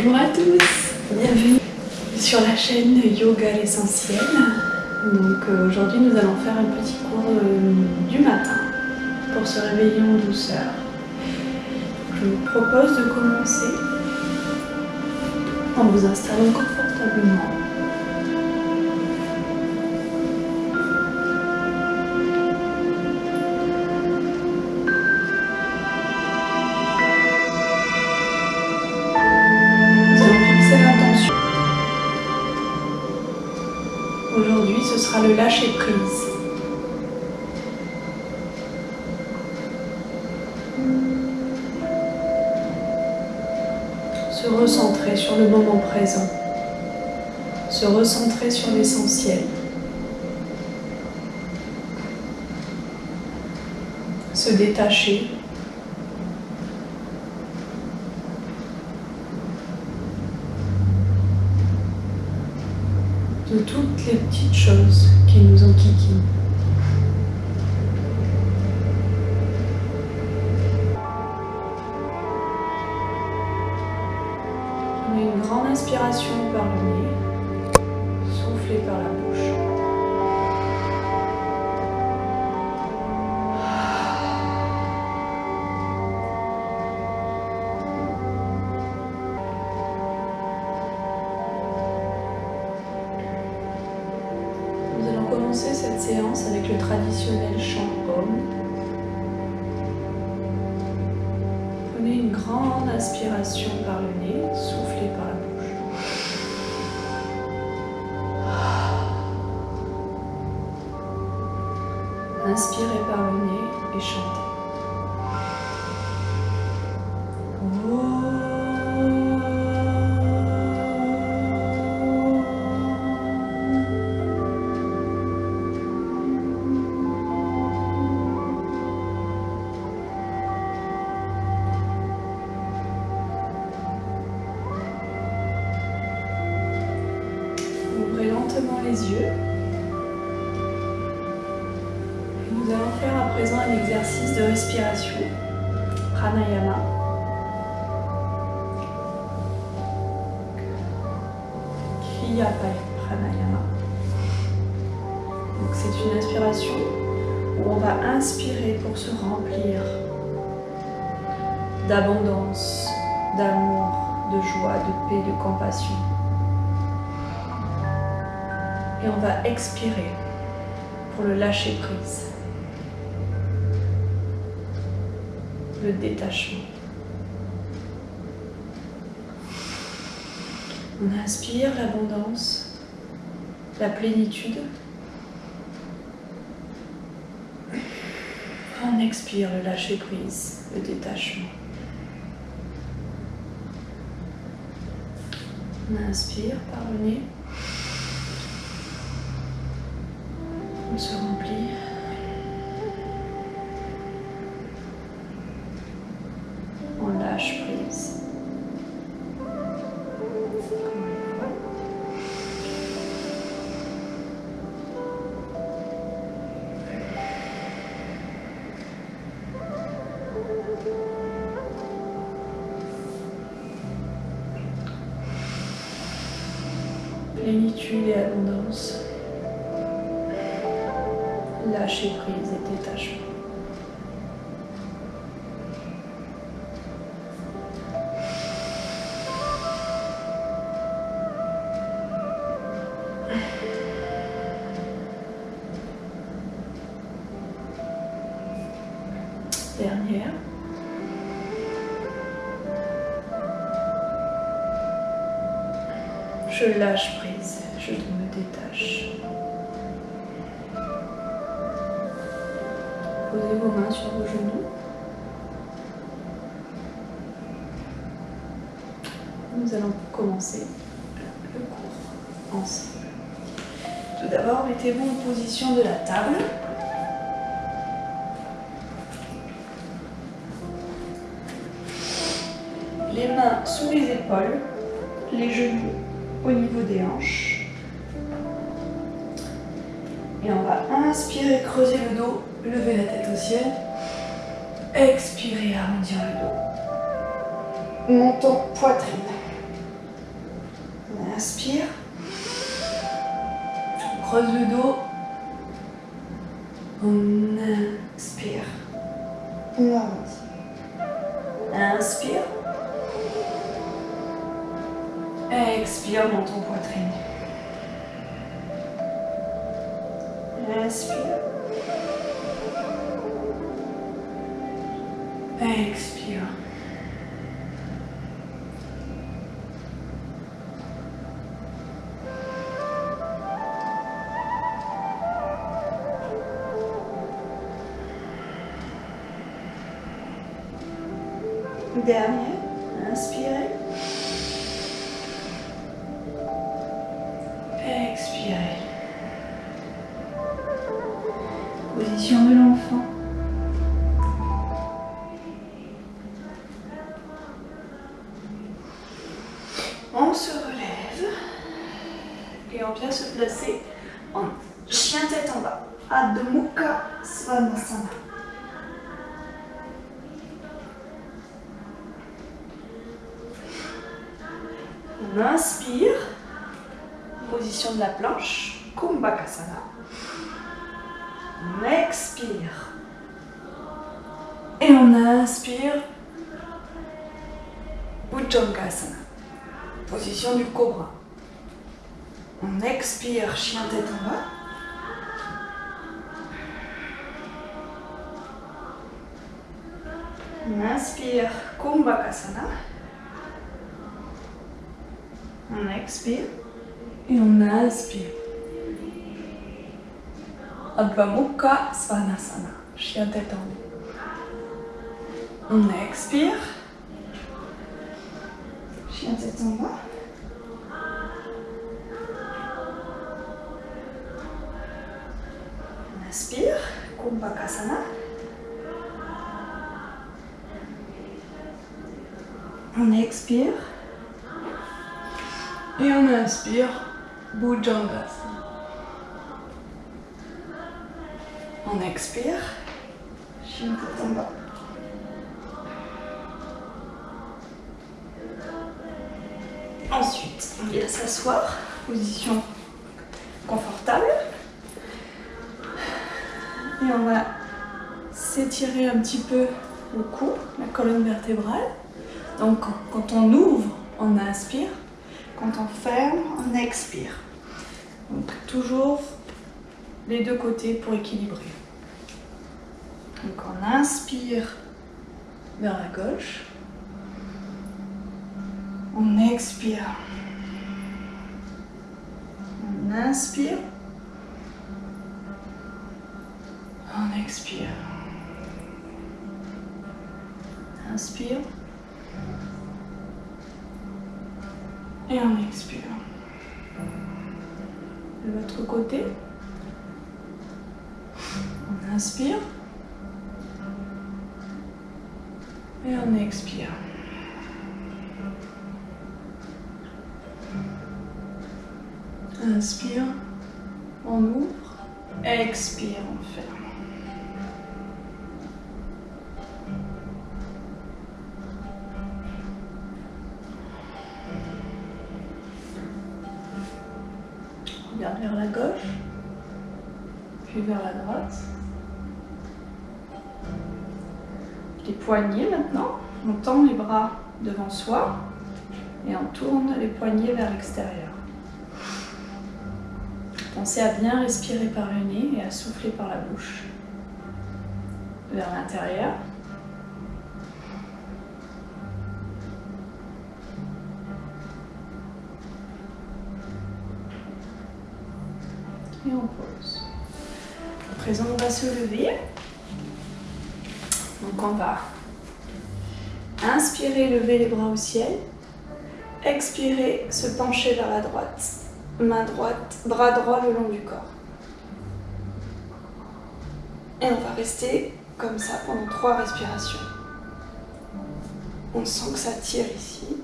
Bonjour à tous, bienvenue sur la chaîne Yoga l'essentiel. Donc aujourd'hui nous allons faire un petit cours du matin pour se réveiller en douceur. Je vous propose de commencer en vous installant confortablement. Aujourd'hui, ce sera le lâcher prise. Se recentrer sur le moment présent. Se recentrer sur l'essentiel. Se détacher. De toutes les petites choses qui nous enquiquinent. Prenez une grande inspiration par le nez, soufflez par la bouche. Commencer cette séance avec le traditionnel chant Om. Prenez une grande inspiration par le nez, soufflez par la bouche. Inspirez par le nez et chantez. Lentement les yeux. Et nous allons faire à présent un exercice de respiration, pranayama. Kriya pranayama. Donc c'est une inspiration où on va inspirer pour se remplir d'abondance, d'amour, de joie, de paix, de compassion. Et on va expirer pour le lâcher prise, le détachement. On inspire l'abondance, la plénitude. On expire le lâcher prise, le détachement. On inspire par le nez. On se remplit. On lâche prise. Encore une fois. Plénitude et abondance. Lâcher prise et détachement. Dernière. Je lâche prise, je me détache. Posez vos mains sur vos genoux. Nous allons commencer le cours ensemble. Tout d'abord, mettez-vous en position de la table. Les mains sous les épaules, les genoux au niveau des hanches. Et on va inspirer, creuser le dos, lever la tête au ciel. Expirez, arrondir le dos. Montons poitrine. inspire. On creuse le dos. On inspire. On avance. Inspire. Expire, menton poitrine. Inspire. Expire. Dernier, inspirez. Expirez. Position de l'enfant. On se relève et on vient se placer en chien tête en bas. Adho Mukha Svanasana. On inspire, position de la planche, Kumbhakasana. On expire. Et on inspire, Bhujangasana. Position du cobra. On expire, chien tête en bas. On inspire, Kumbhakasana. On expire et on inspire. Adho Mukha Svanasana, chien tête en haut. On expire. Chien tête en bas. On inspire, Kumbhakasana. On expire. Et on inspire, Bhujangasana. On expire, chien tête en bas. Ensuite, on vient s'asseoir, position confortable. Et on va s'étirer un petit peu le cou, la colonne vertébrale. Donc quand on ouvre, on inspire. Quand on ferme, on expire. Donc toujours les deux côtés pour équilibrer. Donc on inspire vers la gauche. On expire. On inspire. On expire. Inspire. Et on expire. De l'autre côté. On inspire. Et on expire. Inspire. On ouvre. Expire, on ferme. Regarde vers la gauche, puis vers la droite. Les poignets maintenant, on tend les bras devant soi et on tourne les poignets vers l'extérieur. Pensez à bien respirer par le nez et à souffler par la bouche. Vers l'intérieur. Et on pose. À présent, on va se lever. Donc on va inspirer, lever les bras au ciel. Expirer, se pencher vers la droite. Main droite, bras droit le long du corps. Et on va rester comme ça pendant 3 respirations. On sent que ça tire ici.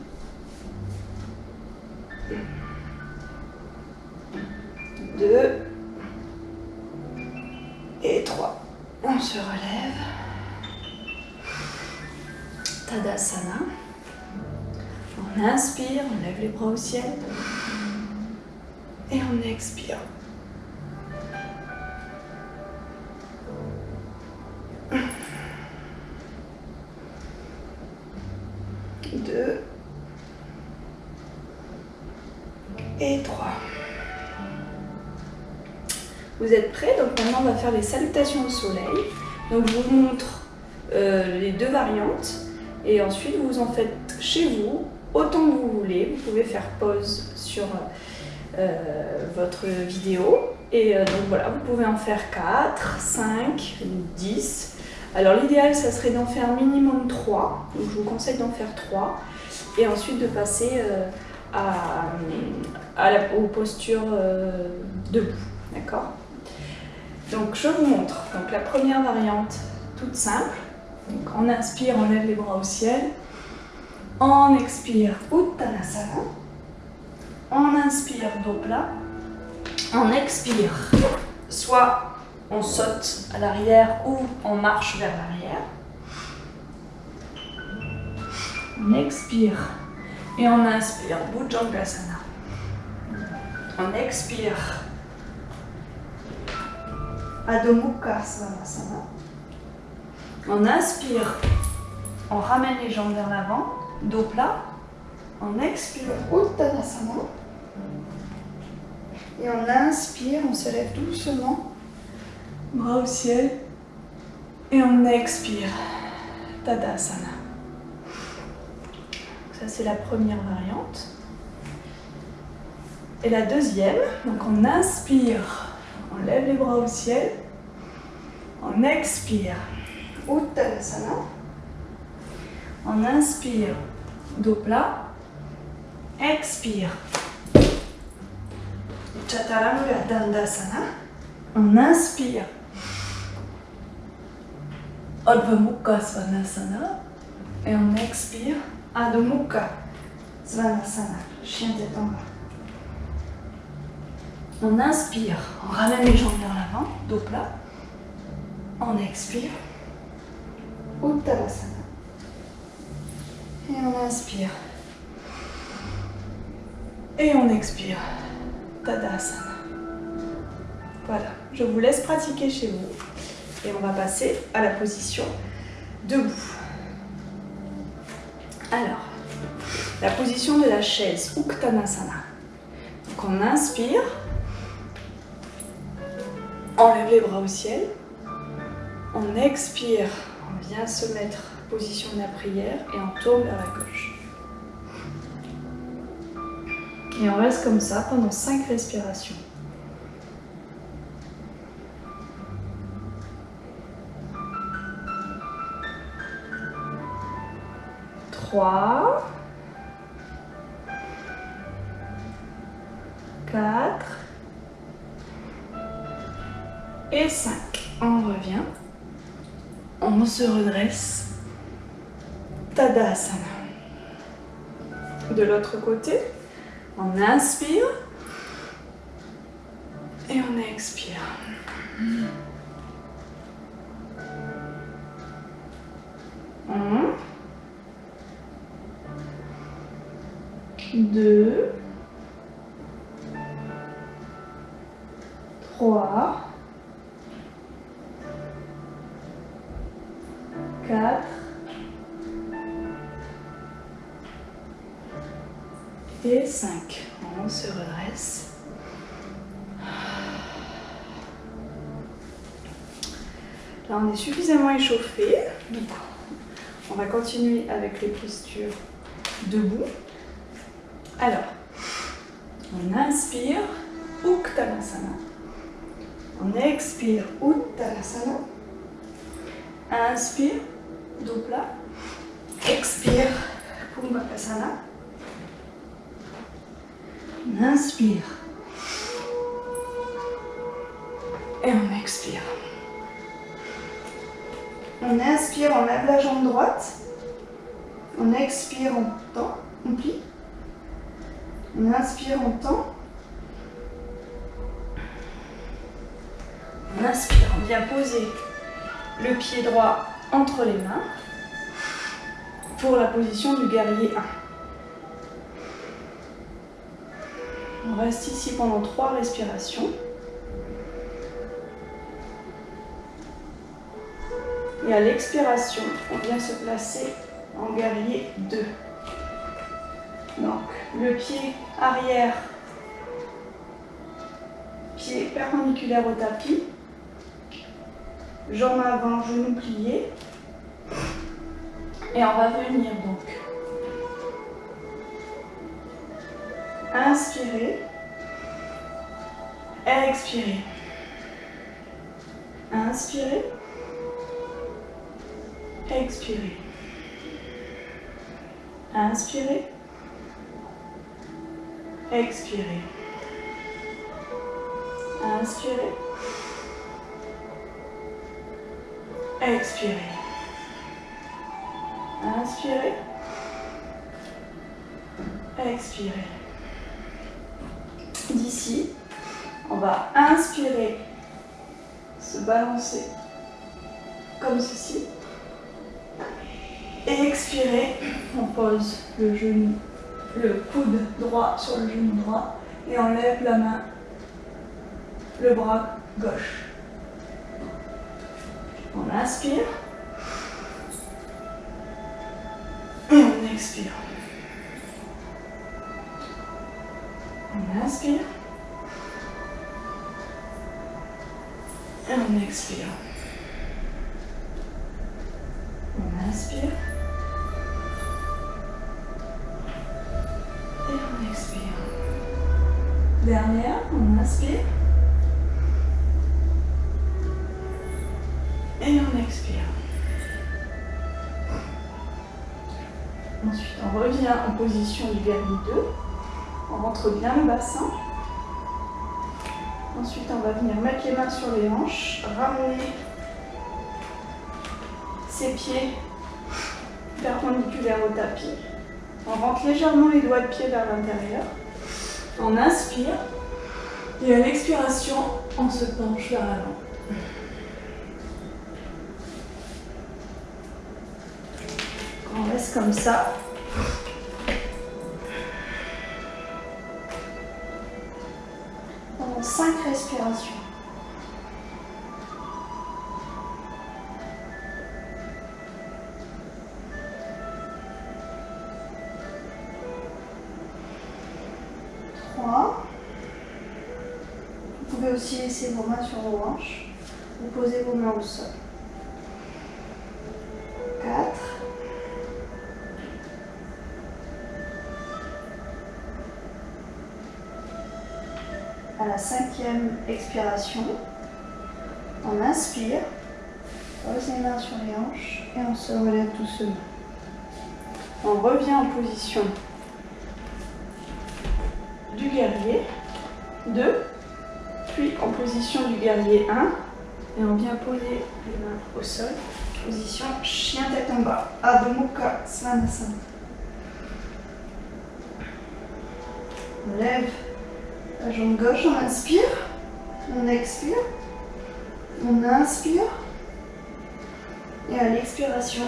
2 et 3. On se relève. Tadasana. On inspire, on lève les bras au ciel. Et on expire. 2 et 3. Vous êtes prêts? Donc maintenant on va faire les salutations au soleil. Donc je vous montre les deux variantes et ensuite vous en faites chez vous autant que vous voulez. Vous pouvez faire pause sur votre vidéo et donc voilà, vous pouvez en faire 4, 5, 10. Alors l'idéal ça serait d'en faire minimum 3, donc je vous conseille d'en faire 3 et ensuite de passer aux postures debout, d'accord? Donc je vous montre. Donc la première variante toute simple. Donc on inspire, on lève les bras au ciel. On expire Uttanasana. On inspire dos plat. On expire. Soit on saute à l'arrière ou on marche vers l'arrière. On expire et on inspire Bhujangasana. On expire Adho Mukha Svanasana. On inspire, on ramène les jambes vers l'avant, dos plat. On expire Uttanasana. Et on inspire, on se lève doucement, bras au ciel. Et on expire Tadasana. Ça c'est la première variante. Et la deuxième, donc on inspire, on lève les bras au ciel. On expire Uttanasana. On inspire, dos plat. Expire Chaturanga Dandasana. On inspire Adho Mukha Svanasana. Et on expire Adho Mukha Svanasana, chien tête en bas. On inspire, on ramène les jambes vers l'avant, dos plat. On expire Uttanasana. Et on inspire. Et on expire Tadasana. Voilà, je vous laisse pratiquer chez vous. Et on va passer à la position debout. Alors, la position de la chaise, Uttanasana. Donc on inspire. On lève les bras au ciel. On expire. On vient se mettre en position de la prière et on tourne vers la gauche. Et on reste comme ça pendant 5 respirations. Trois, 4 et 5. On revient. On se redresse. Tadasana. De l'autre côté, on inspire et on expire. 1, 2, 3, 4 et 5. On se redresse. Là, on est suffisamment échauffé. Donc, on va continuer avec les postures debout. Alors, on inspire Uttanasana. On expire Uttanasana. Inspire, dos plat. Expire Kumbhakasana. On inspire. Et on expire. On inspire, on lève la jambe droite. On expire, on tend, on plie. On inspire, on tend. On inspire, on vient poser le pied droit entre les mains pour la position du guerrier 1. On reste ici pendant 3 respirations. Et à l'expiration, on vient se placer en guerrier 2. Donc, le pied arrière, pied perpendiculaire au tapis, jambes avant, genoux pliés. Et on va venir donc inspirer, expirer, inspirer, expirer, inspirer, expirer, inspirer, expirer, inspirer, expirer. D'ici, on va inspirer, se balancer comme ceci. Et expirer, on pose le genou, le coude droit sur le genou droit et on lève la main, le bras gauche. On inspire et on expire. On inspire et on expire. On inspire et on expire. Dernière, on inspire et on expire. Ensuite, on revient en position du guerrier 2. On rentre bien le bassin. Ensuite, on va venir mettre les mains sur les hanches, ramener ses pieds perpendiculaires au tapis. On rentre légèrement les doigts de pied vers l'intérieur. On inspire et à l'expiration, on se penche vers l'avant. On reste comme ça. Pendant 5 respirations. Vous pouvez aussi laisser vos mains sur vos hanches. Vous posez vos mains au sol. 4. À la 5e expiration, on inspire, pose les mains sur les hanches et on se relève doucement. On revient en position du guerrier 2, puis en position du guerrier 1, et on vient poser les mains au sol, position chien tête en bas, Adho Mukha Svanasana. On lève la jambe gauche, on inspire, on expire, on inspire, et à l'expiration,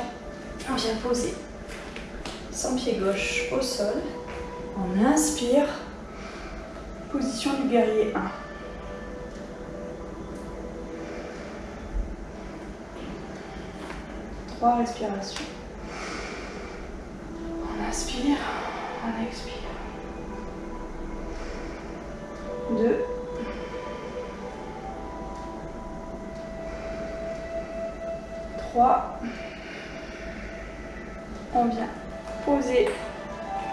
on vient poser son pied gauche au sol, on inspire, position du guerrier 1. Trois respirations. On inspire, on expire. 2. 3. On vient poser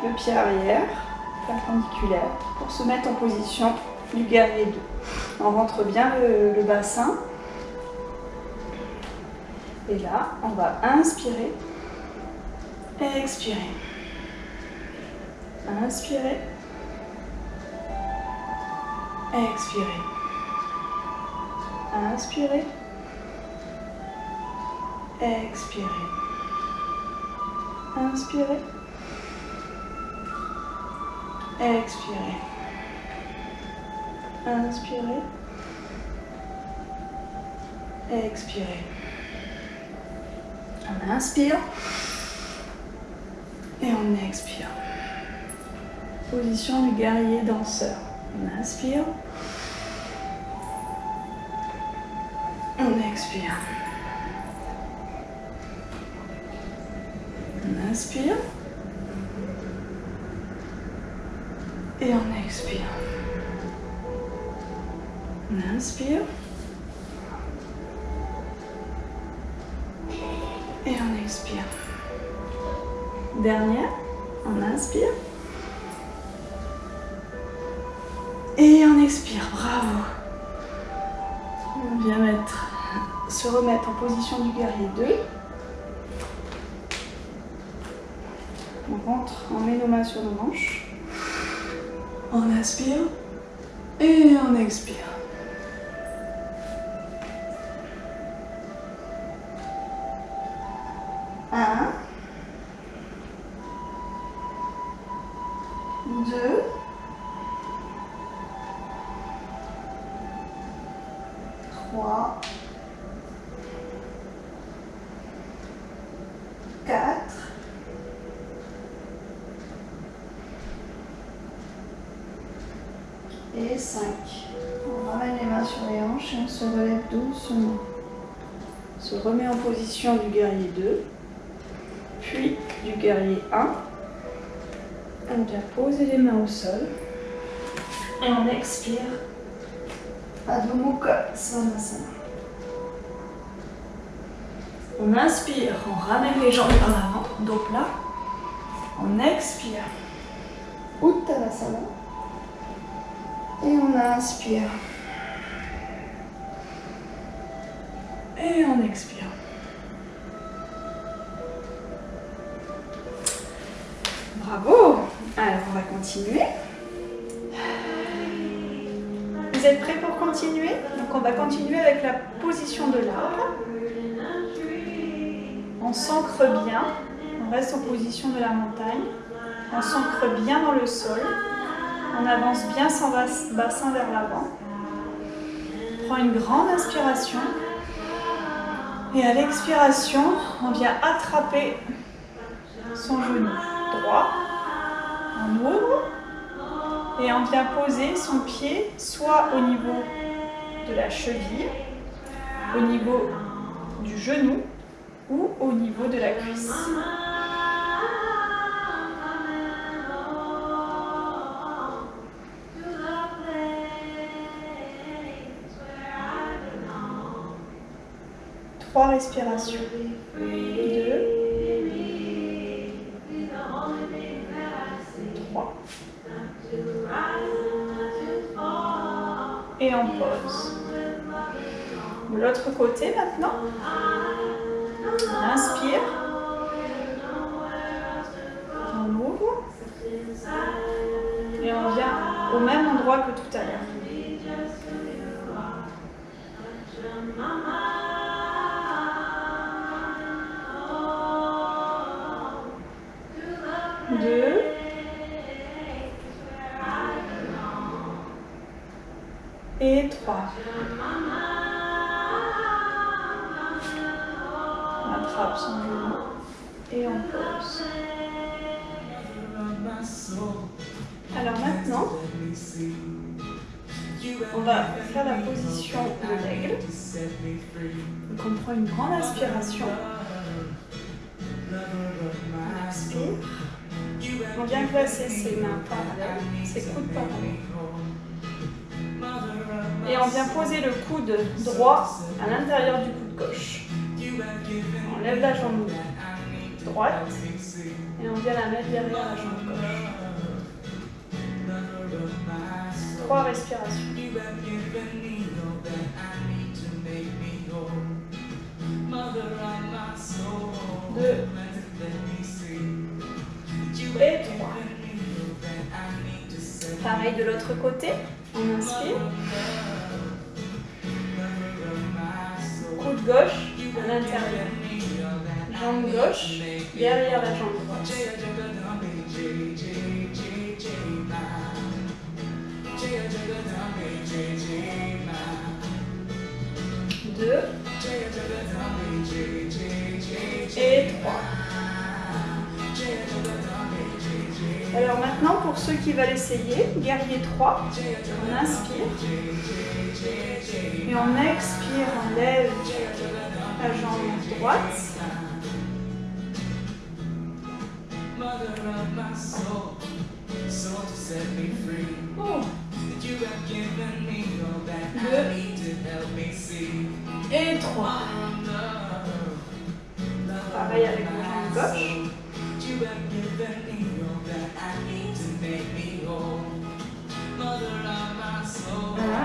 le pied arrière, perpendiculaire, pour se mettre en position du guerrier 2. On rentre bien le bassin. Et là, on va inspirer et expirer. Inspirer et expirer. Inspirer et expirer. Inspirer et expirer. Inspirer et expirer. On inspire et on expire. Position du guerrier danseur. On inspire. On expire. On inspire. Et on expire. On inspire. Et on expire. Dernière. On inspire. Et on expire. Bravo. On vient se remettre en position du guerrier 2. On rentre, on met nos mains sur nos manches. On inspire et on expire. Un, 2, 3, 4, et 5. On ramène les mains sur les hanches et on se relève doucement. On se remet en position du guerrier 2, puis du guerrier 1. On vient poser les mains au sol et on expire. Adho Mukha Svanasana. On inspire, on ramène les jambes vers l'avant, dos plat. On expire. Uttanasana. Et on inspire. Et on expire. Bravo! Alors on va continuer. Vous êtes prêts pour continuer? Donc on va continuer avec la position de l'arbre. On s'ancre bien. On reste en position de la montagne. On s'ancre bien dans le sol. On avance bien son bassin vers l'avant. On prend une grande inspiration. Et à l'expiration, on vient attraper son genou droit. On ouvre. Et on vient poser son pied soit au niveau de la cheville, au niveau du genou ou au niveau de la cuisse. Trois respirations. 2, 3. Et on pose. De l'autre côté maintenant. On inspire. On ouvre. Et on vient au même endroit que tout à l'heure. 2. Et 3. On attrape son genou et on pose. Alors maintenant, on va faire la position de l'aigle. Donc on prend une grande inspiration. On expire. On vient placer ses mains parallèles, ses coudes parallèles. Et on vient poser le coude droit à l'intérieur du coude gauche. On lève la jambe droite et on vient la mettre derrière la jambe gauche. 3 respirations. 2 et 3. Pareil de l'autre côté. On inspire. Coude gauche à l'intérieur. Jambe gauche derrière la jambe droite. 2 et 3. Alors maintenant, pour ceux qui veulent essayer, guerrier 3, on inspire. Et on expire, on lève la jambe droite. Oh. 2 et 3. Pareil avec la jambe gauche. Voilà.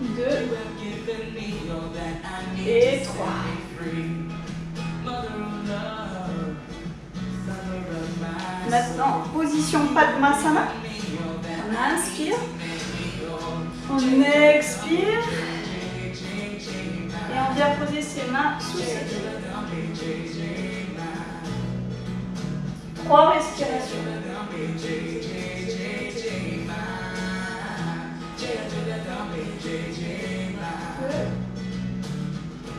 2 et 3. Maintenant, position Padmasana. On inspire. On expire. Et on vient poser ses mains sous ses pieds. 3 respirations.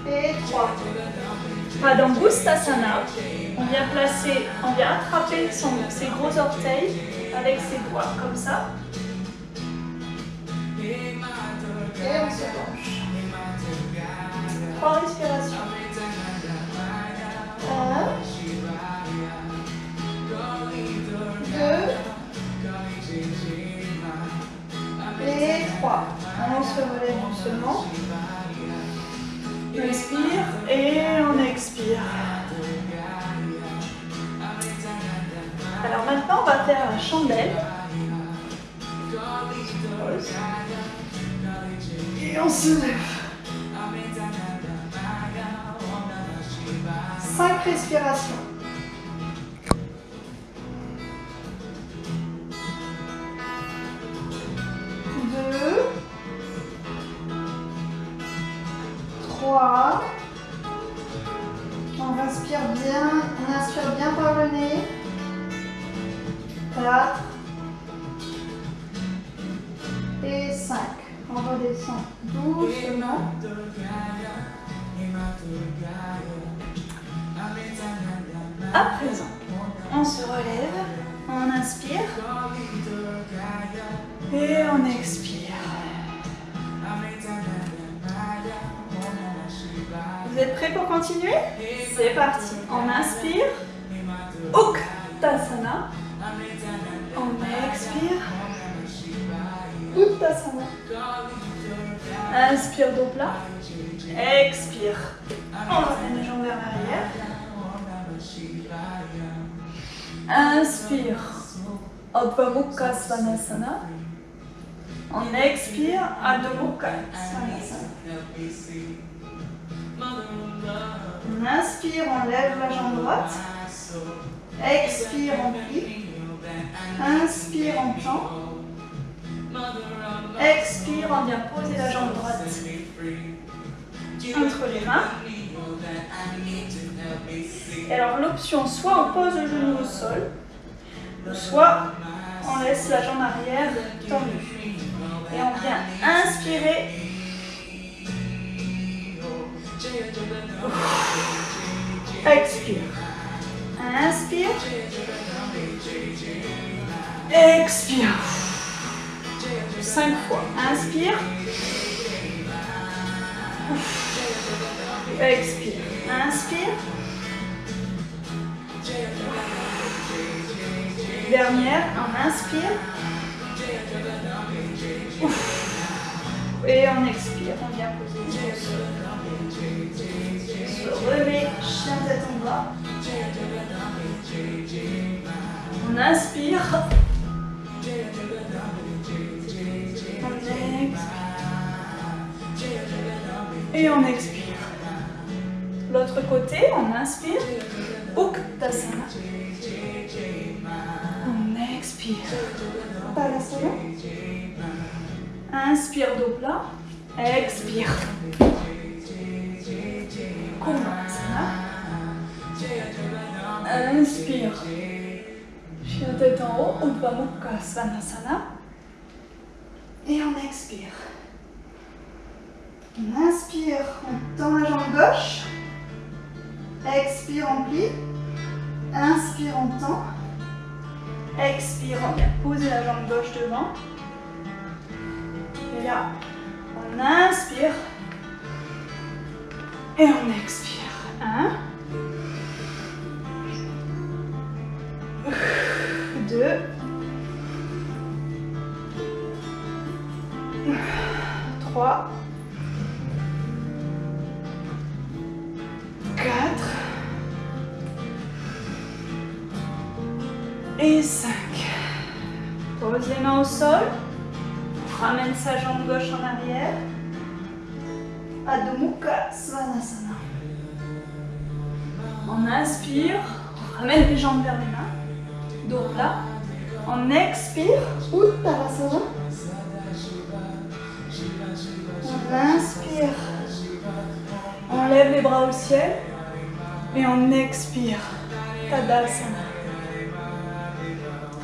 2 et 3. Padangusthasana. On vient attraper ses gros orteils avec ses doigts, comme ça. Et on se penche. 3 respirations. 1, 2 et 3. On se relève doucement. On inspire et on expire. Alors maintenant, on va faire la chandelle. Et on se lève. 5 respirations. 2, 3. On inspire bien par le nez. 4 et 5. On redescend doucement. À présent, on se relève, on inspire et on expire. Vous êtes prêts pour continuer? C'est parti. On inspire, Uttasana. On expire, Uttasana. Inspire dos plat, expire. On ramène les jambes vers l'arrière. Inspire, Adho Mukha Svanasana. On expire, Adho Mukha Svanasana. On inspire, on lève la jambe droite. Expire, on plie. Inspire, on tend. Expire, on vient poser la jambe droite entre les mains. Et alors l'option, soit on pose le genou au sol, soit on laisse la jambe arrière tendue. Et on vient inspirer. Expire. Inspire. Expire. 5 fois. Inspire. Expire. Inspire. Dernière, on inspire. Et on expire, on vient poser le sol. On se remet, chien tête en bas. On inspire. On expire. Et on expire. L'autre côté, on inspire. Uttasana. On expire. Padmasana. Inspire dos plat. Expire. Konasana. Inspire. Chien tête en haut. Adho Mukha Svanasana. Et on expire. On inspire, on tend la jambe gauche. Expire, on plie. Inspire, on tend. Expire, on vient poser la jambe gauche devant. Et là, on inspire. Et on expire. 1. 2. 3. 4. Et 5. Pose les mains au sol. Ramène sa jambe gauche en arrière. Adho Mukha Svanasana. On inspire, on ramène les jambes vers les mains, dos plat. On expire, Uttanasana. On inspire, on lève les bras au ciel et on expire, Tadasana.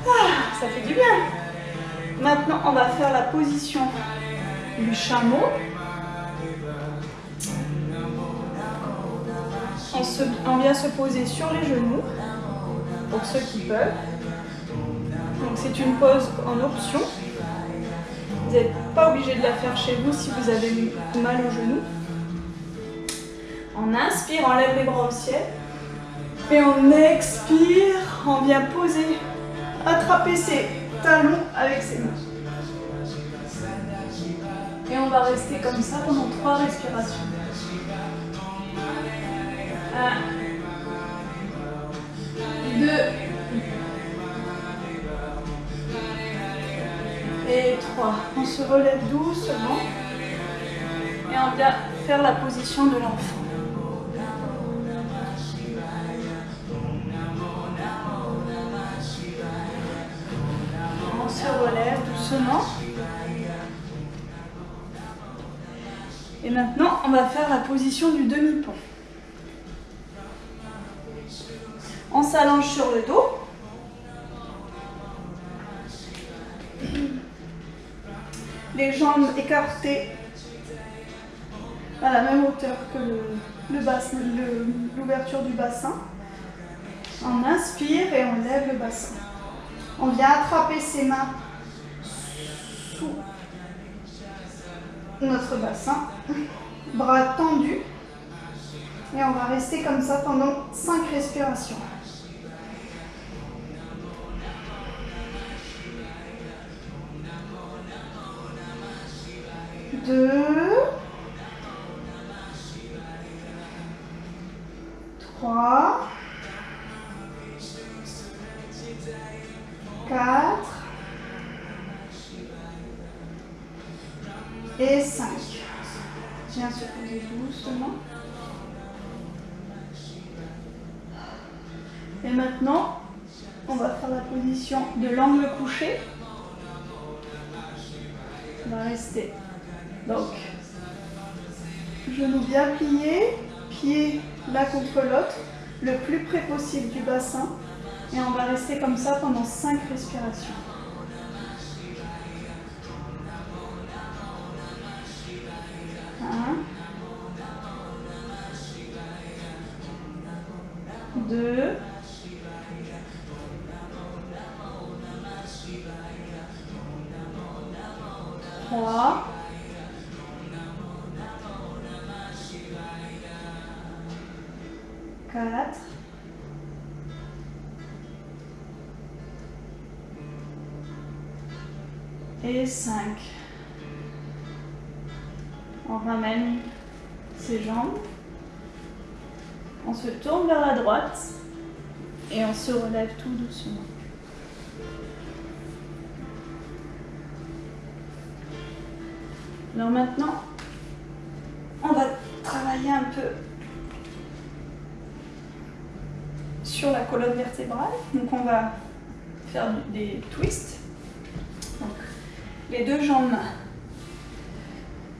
Ah, ça fait du bien. Maintenant, on va faire la position du chameau. On vient se poser sur les genoux, pour ceux qui peuvent. Donc c'est une pose en option. Vous n'êtes pas obligé de la faire chez vous si vous avez mal aux genoux. On inspire, on lève les bras au ciel. Et on expire, on vient poser, attraper ses talons avec ses mains. Et on va rester comme ça pendant 3 respirations. 1, 2 et 3. On se relève doucement et on vient faire la position de l'enfant. On se relève doucement. Et maintenant, on va faire la position du demi-pont. On s'allonge sur le dos. Les jambes écartées à la même hauteur que l'ouverture du bassin. On inspire et on lève le bassin. On vient attraper ses mains sous notre bassin. Bras tendus. Et on va rester comme ça pendant 5 respirations. 2, 3, 4 et 5. Viens se poser doucement. Et maintenant, on va faire la position de l'angle couché. On va rester. Donc, genoux bien pliés, pieds l'un contre l'autre, le plus près possible du bassin. Et on va rester comme ça pendant 5 respirations. 1, 2, 3, 4 et 5. On ramène ses jambes. On se tourne vers la droite et on se relève tout doucement. Alors maintenant, on va travailler un peu sur la colonne vertébrale. Donc on va faire des twists. Donc les deux jambes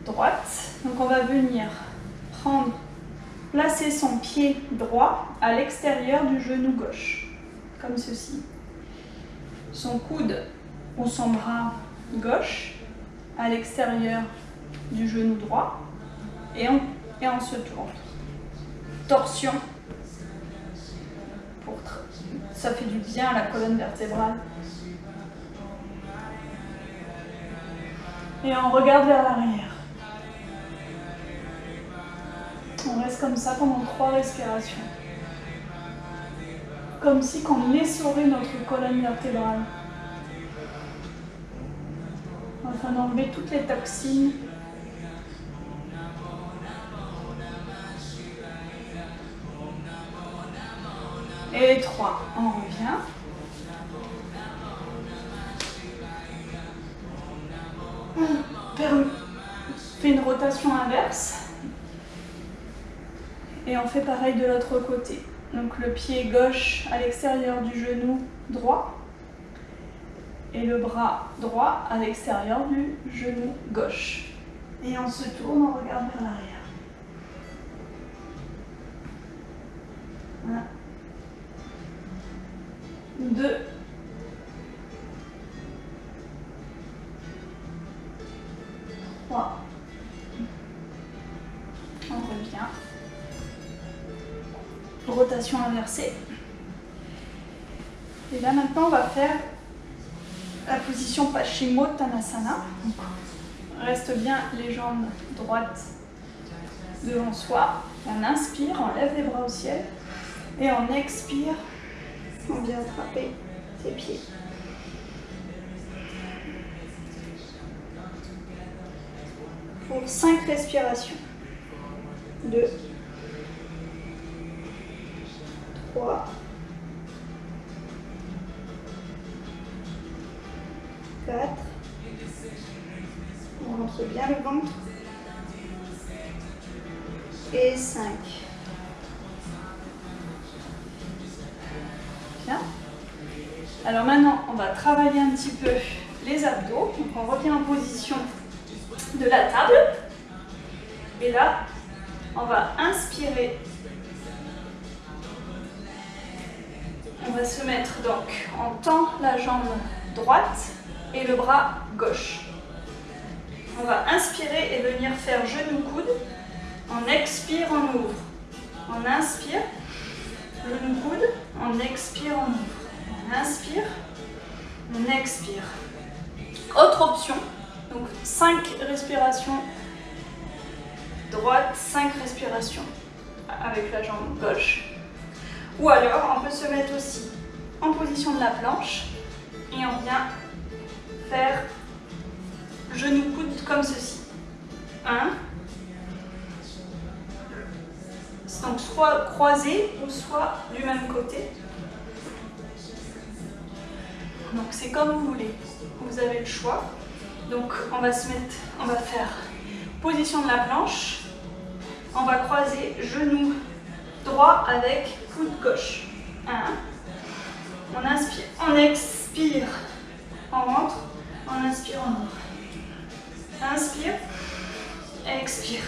droites. Donc on va venir placer son pied droit à l'extérieur du genou gauche, comme ceci. Son coude ou son bras gauche à l'extérieur du genou droit et on se tourne. Torsion pour Ça fait du bien à la colonne vertébrale. Et on regarde vers l'arrière. On reste comme ça pendant 3 respirations. Comme si on essorait notre colonne vertébrale. Afin d'enlever toutes les toxines. Et 3, on revient. On fait une rotation inverse. Et on fait pareil de l'autre côté. Donc le pied gauche à l'extérieur du genou droit. Et le bras droit à l'extérieur du genou gauche. Et on se tourne, on regarde vers l'arrière. 1, 2, 3. On revient. Rotation inversée. Et là maintenant on va faire la position Paschimottanasana. Reste bien les jambes droites devant soi. On inspire, on lève les bras au ciel. Et on expire, on vient attraper ses pieds. Pour 5 respirations. 2, 3, 4. On rentre bien le ventre. Et 5. Bien. Alors maintenant, on va travailler un petit peu les abdos. Donc on revient en position de la table. Et là, on va inspirer. On va se mettre donc, on tend la jambe droite et le bras gauche. On va inspirer et venir faire genou-coude. On expire, on ouvre. On inspire, genou-coude, on expire, on ouvre. On inspire, on expire. Autre option, donc 5 respirations droite, 5 respirations avec la jambe gauche. Ou alors, on peut se mettre aussi en position de la planche et on vient faire genou-coude comme ceci. 1. Donc soit croisé ou soit du même côté. Donc c'est comme vous voulez. Vous avez le choix. Donc on va faire position de la planche. On va croiser genou droit avec coude gauche. 1. On inspire, on expire, on rentre, on inspire, on ouvre. Inspire, expire,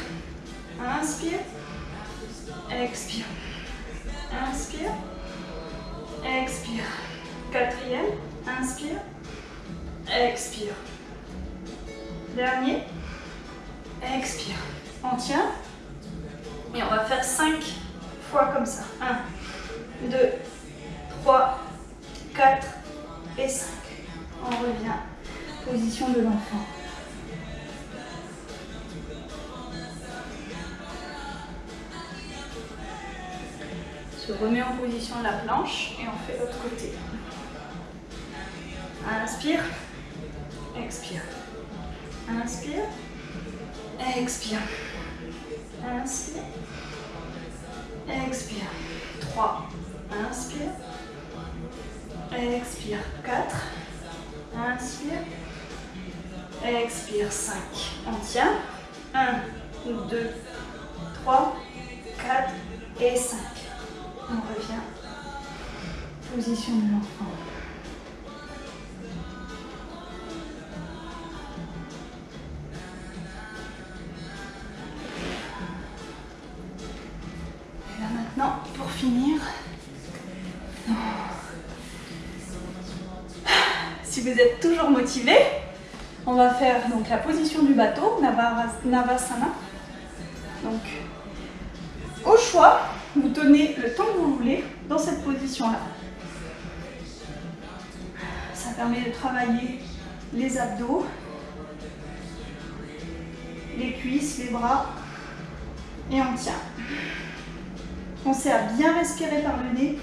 inspire, expire, inspire, expire. 4e, inspire, expire. Dernier, expire. On tient et on va faire 5 fois comme ça. 1, 2, 3, 4 et 5. On revient. Position de l'enfant. Se remet en position de la planche et on fait l'autre côté. Inspire, expire. Inspire, expire. Inspire, expire. 3, inspire, expire. 4, inspire, expire. 5. On tient. 1, 2, 3, 4 et 5. On revient. Position de l'enfant. Et là maintenant, pour finir, si vous êtes toujours motivé, on va faire donc la position du bateau, Navasana. Donc, au choix, vous tenez le temps que vous voulez dans cette position-là. permet de travailler les abdos, les cuisses, les bras. Et on tient. Pensez à bien respirer par le nez.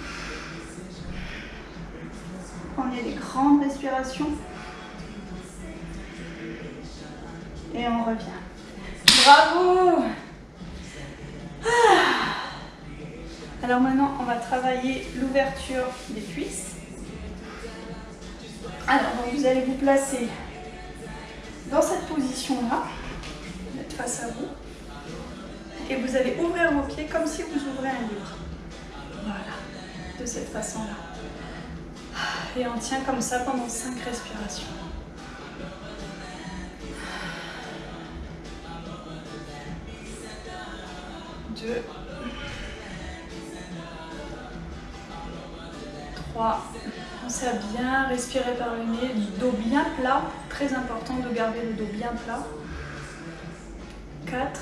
Prenez des grandes respirations. Et on revient. Bravo! Alors maintenant, on va travailler l'ouverture des cuisses. Alors, donc vous allez vous placer dans cette position-là. Vous êtes face à vous. Et vous allez ouvrir vos pieds comme si vous ouvrez un livre. Voilà, de cette façon-là. Et on tient comme ça pendant 5 respirations. 2, 3. Pensez à bien respirer par le nez, du dos bien plat. Très important de garder le dos bien plat. 4.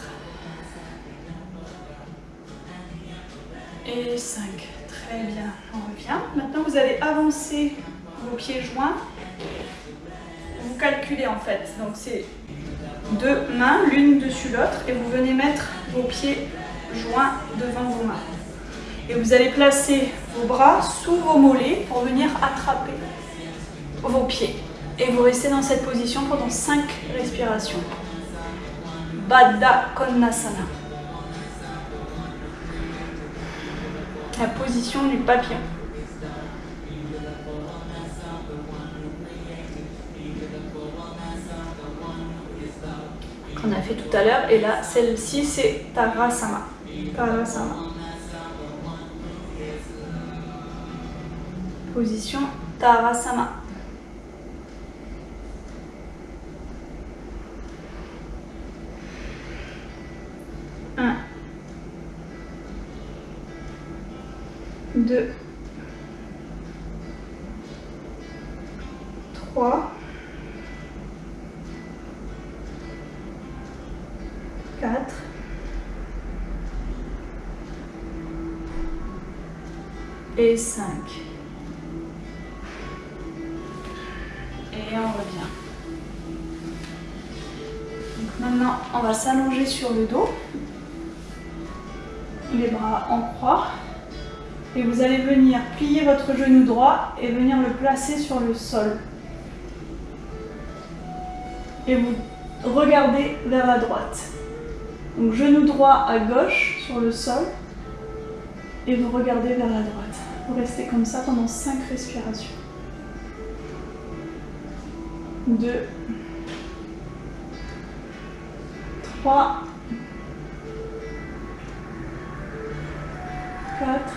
Et 5. Très bien. On revient. Maintenant, vous allez avancer vos pieds joints. Vous calculez en fait. Donc, c'est 2 mains, l'une dessus l'autre. Et vous venez mettre vos pieds joints devant vos mains. Et vous allez placer vos bras sous vos mollets pour venir attraper vos pieds. Et vous restez dans cette position pendant 5 respirations. Baddha Konasana. La position du papillon. Qu'on a fait tout à l'heure. Et là, celle-ci, c'est Tadasana. Tadasana. Position Tadasana. Un. 2, 3, 4, et 5. Et on revient. Donc maintenant, on va s'allonger sur le dos, les bras en croix. Et vous allez venir plier votre genou droit et venir le placer sur le sol. Et vous regardez vers la droite. Donc genou droit à gauche sur le sol. Et vous regardez vers la droite. Vous restez comme ça pendant 5 respirations. 2, 3, 4,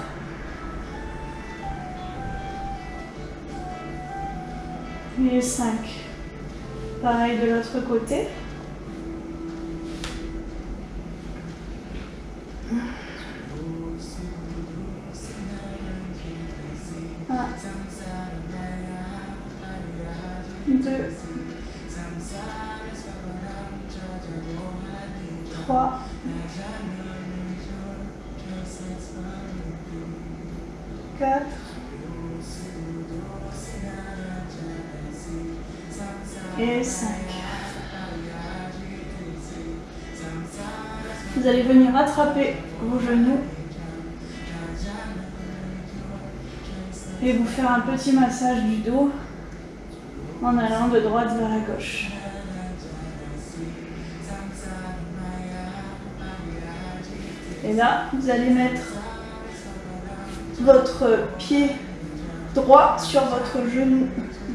et 5. Pareil de l'autre côté. 1, 2, 3, 4, et 5. Vous allez venir attraper vos genoux et vous faire un petit massage du dos en allant de droite vers la gauche. Et là, vous allez mettre votre pied droit sur votre genou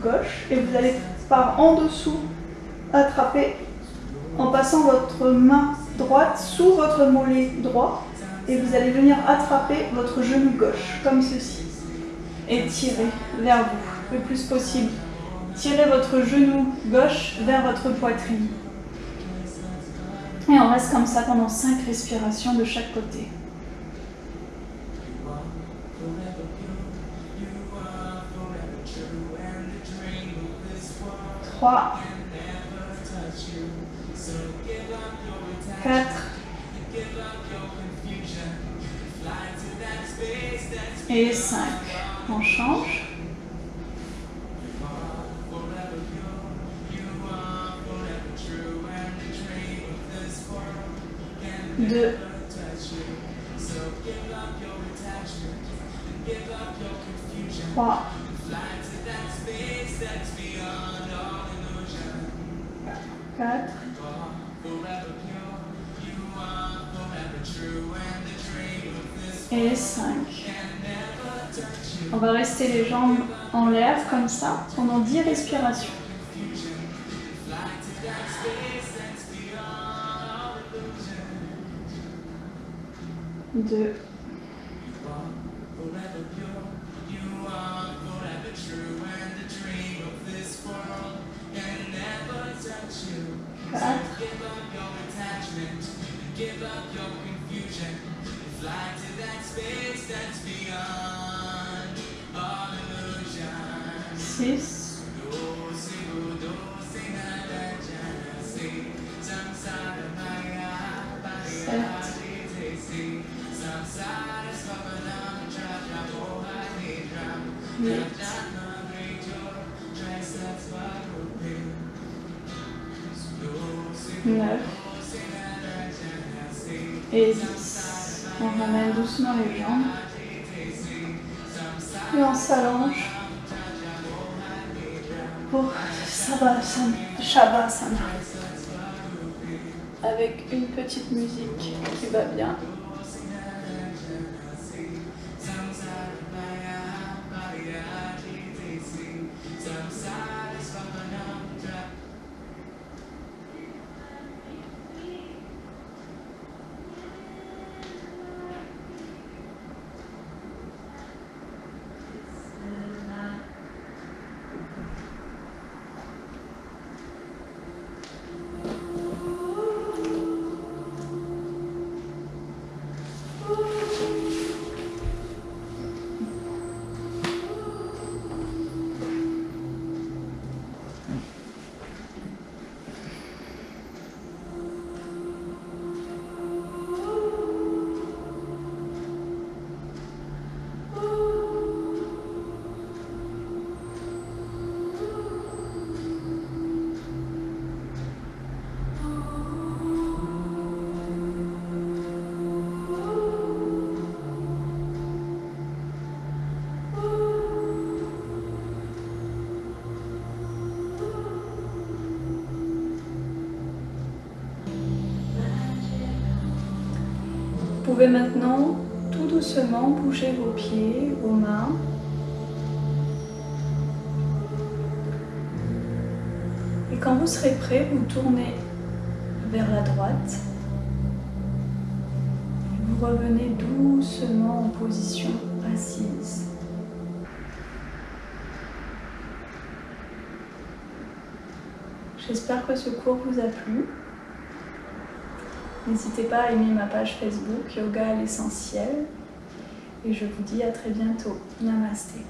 gauche et vous allez par en dessous attraper en passant votre main droite sous votre mollet droit et vous allez venir attraper votre genou gauche comme ceci et tirer vers vous le plus possible. Tirez votre genou gauche vers votre poitrine. Et on reste comme ça pendant 5 respirations de chaque côté. 3, 4, et 5. On change. 2, 3, 4, et 5. On va rester les jambes en l'air comme ça pendant 10 respirations. 2, 4, 6, 7, 8, 9 et 10. On ramène doucement les jambes et on s'allonge pour Shavasana avec une petite musique qui va bien. Vous pouvez maintenant tout doucement bouger vos pieds, vos mains. Et quand vous serez prêt, vous tournez vers la droite. Vous revenez doucement en position assise. J'espère que ce cours vous a plu. N'hésitez pas à aimer ma page Facebook Yoga à l'essentiel. Et je vous dis à très bientôt. Namasté.